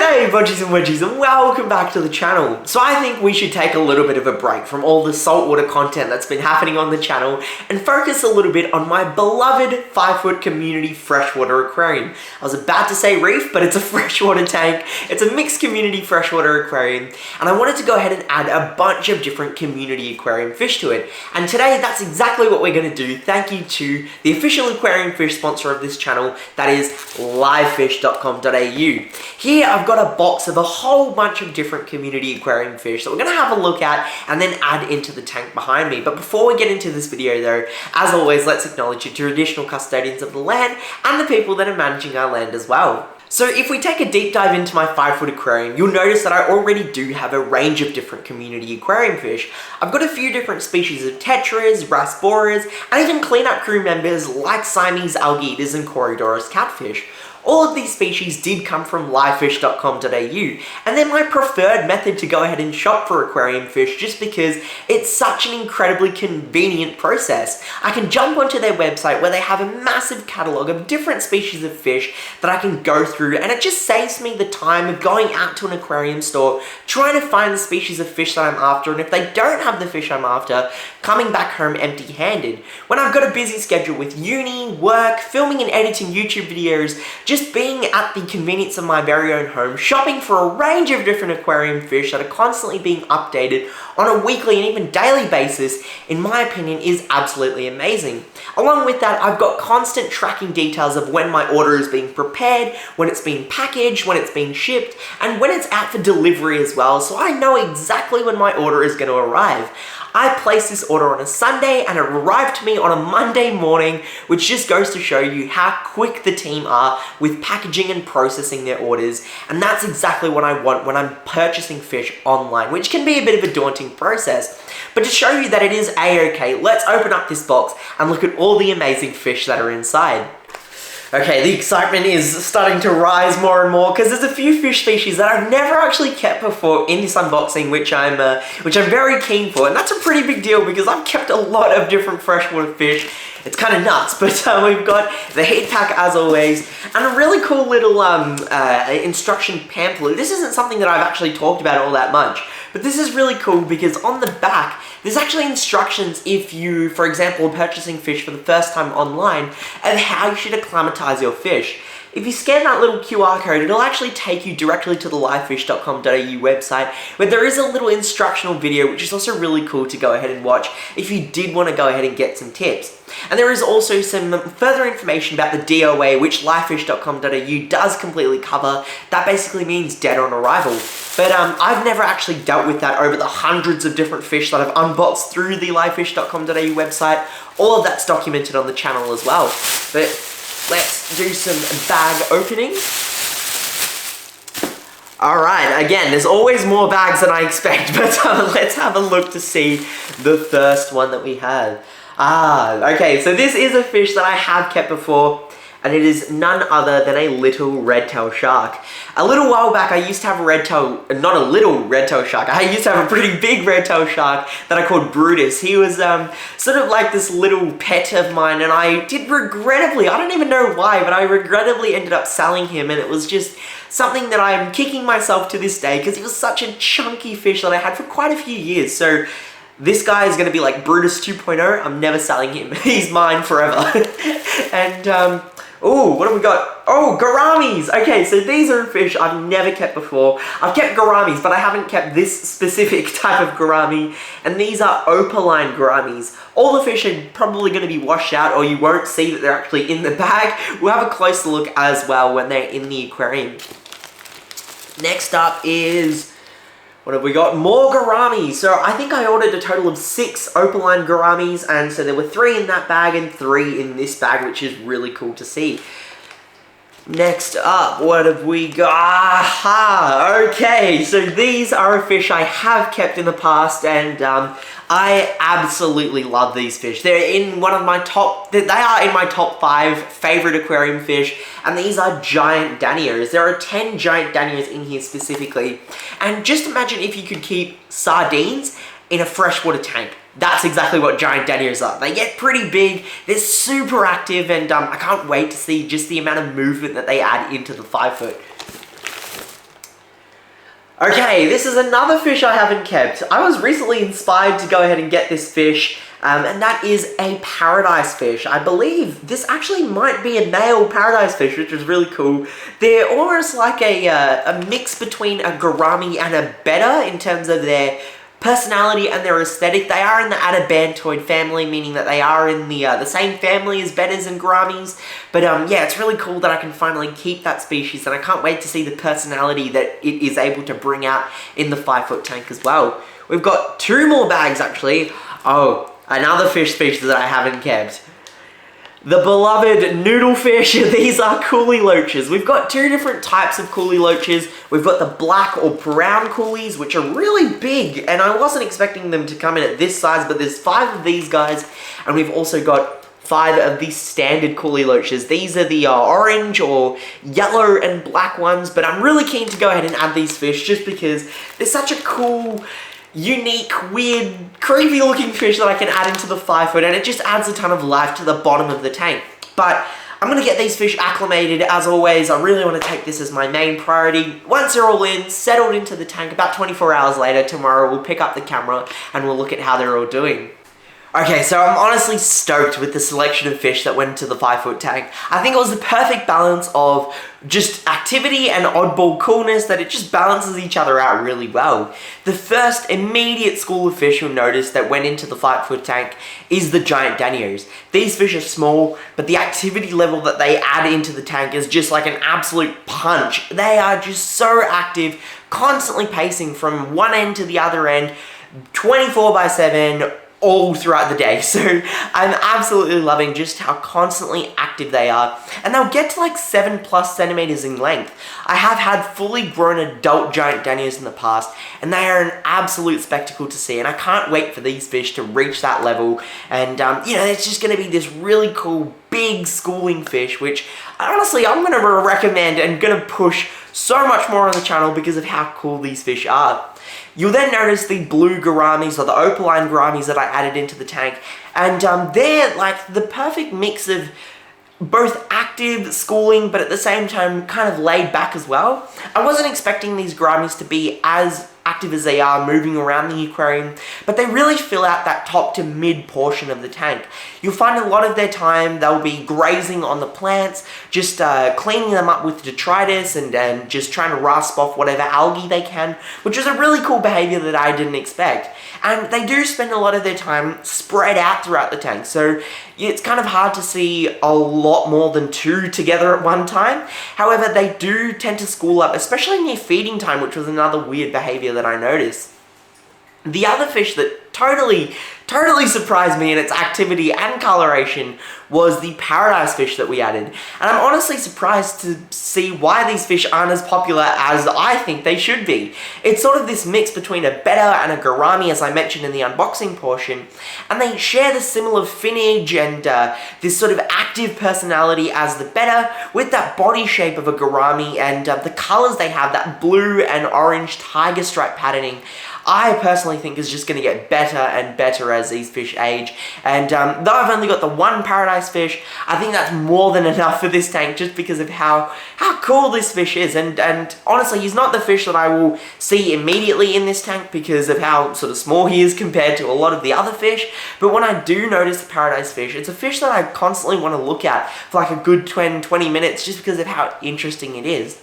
G'day Bodgies and Widgies and welcome back to the channel. So I think we should take a little bit of a break from all the saltwater content that's been happening on the channel and focus a little bit on my beloved 5-foot community freshwater aquarium. I was about to say reef, but it's a freshwater tank. It's a mixed community freshwater aquarium, and I wanted to go ahead and add a bunch of different community aquarium fish to it. And today that's exactly what we're going to do. Thank you to the official aquarium fish sponsor of this channel, that is livefish.com.au. Here I've got a box of a whole bunch of different community aquarium fish that we're going to have a look at and then add into the tank behind me. But before we get into this video though, as always, let's acknowledge the traditional custodians of the land and the people that are managing our land as well. So if we take a deep dive into my 5-foot aquarium, you'll notice that I already do have a range of different community aquarium fish. I've got a few different species of tetras, rasboras, and even cleanup crew members like Siamese algae eaters and Corydoras catfish. All of these species did come from livefish.com.au, and they're my preferred method to go ahead and shop for aquarium fish just because it's such an incredibly convenient process. I can jump onto their website where they have a massive catalogue of different species of fish that I can go through, and it just saves me the time of going out to an aquarium store, trying to find the species of fish that I'm after, and if they don't have the fish I'm after, coming back home empty-handed. When I've got a busy schedule with uni, work, filming and editing YouTube videos, just being at the convenience of my very own home, shopping for a range of different aquarium fish that are constantly being updated on a weekly and even daily basis, in my opinion, is absolutely amazing. Along with that, I've got constant tracking details of when my order is being prepared, when it's being packaged, when it's being shipped, and when it's out for delivery as well, so I know exactly when my order is going to arrive. I placed this order on a Sunday and it arrived to me on a Monday morning, which just goes to show you how quick the team are with packaging and processing their orders, and that's exactly what I want when I'm purchasing fish online, which can be a bit of a daunting process. But to show you that it is a-okay, let's open up this box and look at all the amazing fish that are inside. Okay, the excitement is starting to rise more and more because there's a few fish species that I've never actually kept before in this unboxing, which I'm very keen for, and that's a pretty big deal because I've kept a lot of different freshwater fish. It's kind of nuts, but we've got the heat pack as always, and a really cool little instruction pamphlet. This isn't something that I've actually talked about all that much, but this is really cool because on the back, there's actually instructions if you, for example, are purchasing fish for the first time online, of how you should acclimatize your fish. If you scan that little QR code, it'll actually take you directly to the livefish.com.au website, where there is a little instructional video, which is also really cool to go ahead and watch if you did want to go ahead and get some tips. And there is also some further information about the DOA, which livefish.com.au does completely cover. That basically means dead on arrival. But I've never actually dealt with that over the hundreds of different fish that I've unboxed through the livefish.com.au website. All of that's documented on the channel as well. But let's do some bag opening. Alright, again, there's always more bags than I expect, but let's have a look to see the first one that we have. Okay, so this is a fish that I have kept before, and it is none other than a little red-tailed shark. A little while back, I used to have not a little red-tailed shark, I used to have a pretty big red-tailed shark that I called Brutus. He was sort of like this little pet of mine, and I did regrettably, I don't even know why, but I regrettably ended up selling him, and it was just something that I'm kicking myself to this day, because he was such a chunky fish that I had for quite a few years. So this guy is going to be like Brutus 2.0, I'm never selling him, he's mine forever. And oh, what have we got? Oh, gouramis! Okay, so these are fish I've never kept before. I've kept gouramis, but I haven't kept this specific type of gourami, and these are opaline gouramis. All the fish are probably going to be washed out, or you won't see that they're actually in the bag. We'll have a closer look as well when they're in the aquarium. Next up is, what have we got? More gouramis. So I think I ordered a total of 6 opaline gouramis, and so there were 3 in that bag and 3 in this bag, which is really cool to see. Next up, what have we got? Aha! Okay, so these are a fish I have kept in the past, and I absolutely love these fish. They're in one of my they are in my top 5 favorite aquarium fish, and these are giant Danios. There are 10 giant Danios in here specifically, and just imagine if you could keep sardines in a freshwater tank. That's exactly what giant Danios are. They get pretty big, they're super active, and I can't wait to see just the amount of movement that they add into the 5-foot. Okay, this is another fish I haven't kept. I was recently inspired to go ahead and get this fish, and that is a paradise fish. I believe this actually might be a male paradise fish, which is really cool. They're almost like a mix between a gourami and a betta in terms of their personality and their aesthetic. They are in the Adabantoid family, meaning that they are in the same family as bettas and gouramis. But yeah, it's really cool that I can finally keep that species, and I can't wait to see the personality that it is able to bring out in the 5-foot tank as well. We've got 2 more bags actually. Oh, another fish species that I haven't kept. The beloved noodlefish. These are coolie loaches. We've got 2 different types of coolie loaches. We've got the black or brown coolies, which are really big, and I wasn't expecting them to come in at this size, but there's 5 of these guys, and we've also got 5 of the standard coolie loaches. These are the orange or yellow and black ones, but I'm really keen to go ahead and add these fish just because they're such a cool, unique, weird, creepy looking fish that I can add into the 5-foot, and it just adds a ton of life to the bottom of the tank. But I'm going to get these fish acclimated. As always, I really want to take this as my main priority. Once they're all in, settled into the tank, about 24 hours later, tomorrow we'll pick up the camera and we'll look at how they're all doing. Okay, so I'm honestly stoked with the selection of fish that went into the 5-foot tank. I think it was the perfect balance of just activity and oddball coolness, that it just balances each other out really well. The first immediate school of fish you'll notice that went into the 5-foot tank is the giant Danios. These fish are small, but the activity level that they add into the tank is just like an absolute punch. They are just so active, constantly pacing from one end to the other end, 24/7, all throughout the day. So I'm absolutely loving just how constantly active they are, and they'll get to like 7+ centimeters in length. I have had fully grown adult giant Danios in the past, and they are an absolute spectacle to see, and I can't wait for these fish to reach that level. And you know, it's just going to be this really cool big schooling fish, which honestly I'm going to recommend and going to push so much more on the channel because of how cool these fish are. You'll then notice the blue gouramis, or the opaline gouramis, that I added into the tank, and they're like the perfect mix of both active, schooling, but at the same time kind of laid back as well. I wasn't expecting these gouramis to be as active as they are moving around the aquarium, but they really fill out that top to mid portion of the tank. You'll find a lot of their time they'll be grazing on the plants, just cleaning them up with detritus and just trying to rasp off whatever algae they can, which is a really cool behavior that I didn't expect. And they do spend a lot of their time spread out throughout the tank, so it's kind of hard to see a lot more than 2 together at one time. However, they do tend to school up, especially near feeding time, which was another weird behavior that I noticed. The other fish that totally surprised me in its activity and coloration was the paradise fish that we added. And I'm honestly surprised to see why these fish aren't as popular as I think they should be. It's sort of this mix between a betta and a gourami, as I mentioned in the unboxing portion, and they share the similar finnage and this sort of active personality as the betta, with that body shape of a gourami, and the colors they have, that blue and orange tiger stripe patterning, I personally think is just going to get better and better as these fish age. And though I've only got the 1 paradise fish, I think that's more than enough for this tank, just because of how cool this fish is. And honestly, he's not the fish that I will see immediately in this tank because of how sort of small he is compared to a lot of the other fish. But when I do notice the paradise fish, it's a fish that I constantly want to look at for like a good 20 minutes, just because of how interesting it is.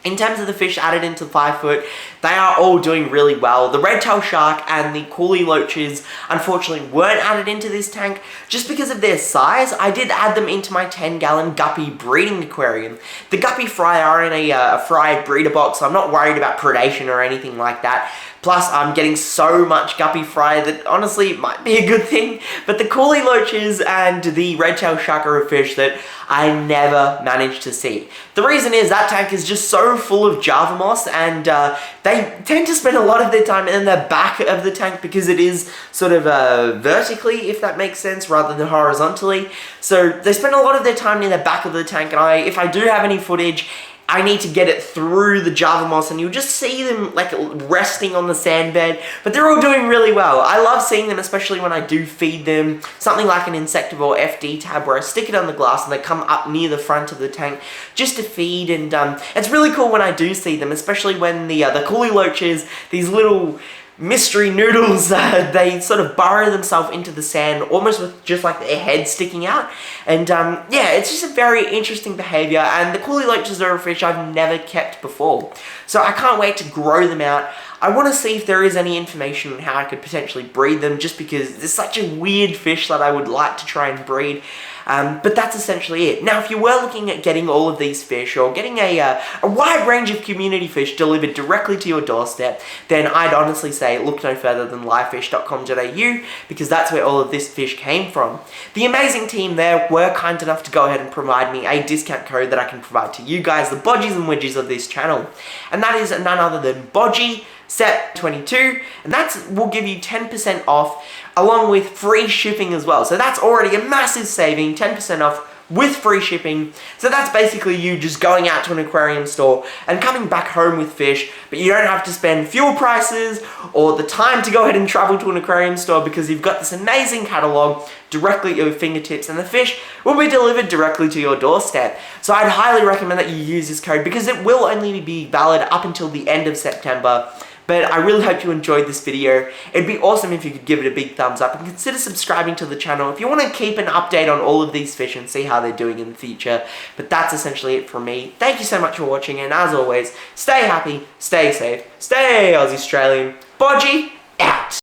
In terms of the fish added into 5-foot, they are all doing really well. The red-tailed shark and the coolie loaches unfortunately weren't added into this tank just because of their size. I did add them into my 10-gallon guppy breeding aquarium. The guppy fry are in a fry breeder box, so I'm not worried about predation or anything like that. Plus, I'm getting so much guppy fry that honestly it might be a good thing. But the coolie loaches and the red-tailed shark are a fish that I never managed to see. The reason is that tank is just so full of Java moss, and they tend to spend a lot of their time in the back of the tank because it is sort of vertically, if that makes sense, rather than horizontally. So they spend a lot of their time near the back of the tank, and if I do have any footage, I need to get it through the Java moss, and you'll just see them like resting on the sand bed, but they're all doing really well. I love seeing them, especially when I do feed them something like an Insectivore FD tab where I stick it on the glass and they come up near the front of the tank just to feed, and it's really cool when I do see them, especially when the coolie loaches, these little mystery noodles, they sort of burrow themselves into the sand almost with just like their head sticking out, and yeah, it's just a very interesting behavior, and the coolie loaches are a fish I've never kept before, so I can't wait to grow them out. I want to see if there is any information on how I could potentially breed them, just because it's such a weird fish that I would like to try and breed. But that's essentially it. Now, if you were looking at getting all of these fish, or getting a wide range of community fish delivered directly to your doorstep, then I'd honestly say look no further than livefish.com.au, because that's where all of this fish came from. The amazing team there were kind enough to go ahead and provide me a discount code that I can provide to you guys, the Bodgies and Widgies of this channel. And that is none other than Bodgie Set 22, and that will give you 10% off along with free shipping as well. So that's already a massive saving, 10% off with free shipping. So that's basically you just going out to an aquarium store and coming back home with fish, but you don't have to spend fuel prices or the time to go ahead and travel to an aquarium store, because you've got this amazing catalog directly at your fingertips, and the fish will be delivered directly to your doorstep. So I'd highly recommend that you use this code, because it will only be valid up until the end of September. But I really hope you enjoyed this video. It'd be awesome if you could give it a big thumbs up, and consider subscribing to the channel if you want to keep an update on all of these fish and see how they're doing in the future. But that's essentially it from me. Thank you so much for watching, and as always, stay happy, stay safe, stay Aussie Australian. Bodgie out!